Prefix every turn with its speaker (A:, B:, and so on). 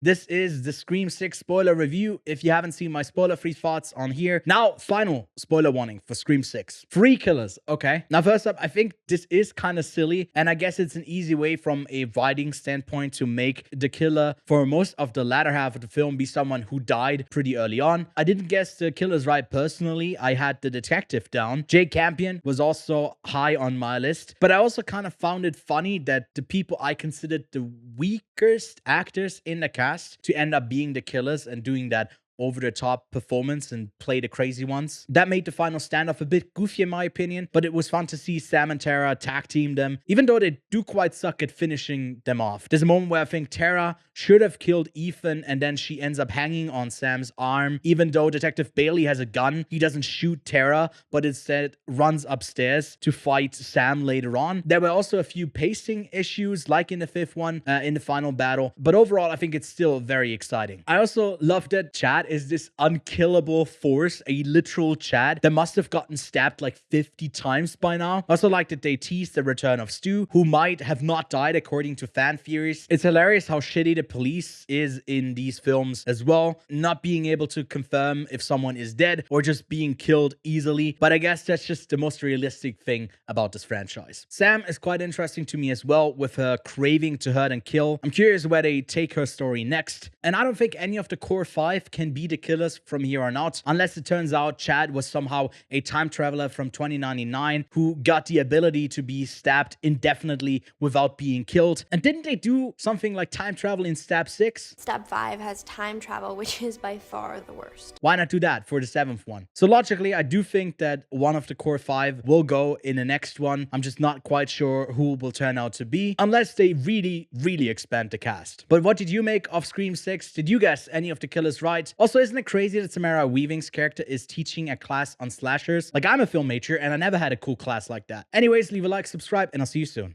A: This is the Scream 6 spoiler review. If you haven't seen my spoiler-free thoughts on here. Now, final spoiler warning for Scream 6. 3 killers, okay? Now, first up, I think this is kind of silly, and I guess it's an easy way from a writing standpoint to make the killer for most of the latter half of the film be someone who died pretty early on. I didn't guess the killers right personally. I had the detective down. Jake Campion was also high on my list, but I also kind of found it funny that the people I considered the weakest actors in the cast to end up being the killers and doing that over-the-top performance and play the crazy ones. That made the final standoff a bit goofy in my opinion, but it was fun to see Sam and Tara tag team them, even though they do quite suck at finishing them off. There's a moment where I think Tara should have killed Ethan, and then she ends up hanging on Sam's arm. Even though Detective Bailey has a gun, he doesn't shoot Tara, but instead runs upstairs to fight Sam later on. There were also a few pacing issues, like in the fifth one, in the final battle, but overall I think it's still very exciting. I also love that Chad is this unkillable force, a literal Chad that must have gotten stabbed like 50 times by now. I also like that they teased the return of Stu, who might have not died according to fan theories. It's hilarious how shitty the police is in these films as well, not being able to confirm if someone is dead or just being killed easily, but I guess that's just the most realistic thing about this franchise. Sam is quite interesting to me as well, with her craving to hurt and kill. I'm curious where they take her story next, and I don't think any of the core 5 can be the killers from here on out, unless it turns out Chad was somehow a time traveler from 2099 who got the ability to be stabbed indefinitely without being killed. And didn't they do something like time travel in Stab 6?
B: Stab 5 has time travel, which is by far the worst.
A: Why not do that for the 7th one? So logically, I do think that one of the core 5 will go in the next one. I'm just not quite sure who will turn out to be, unless they really expand the cast. But what did you make of Scream 6? Did you guess any of the killers right? Also, isn't it crazy that Samara Weaving's character is teaching a class on slashers? Like, I'm a film major and I never had a cool class like that. Anyways, leave a like, subscribe, and I'll see you soon.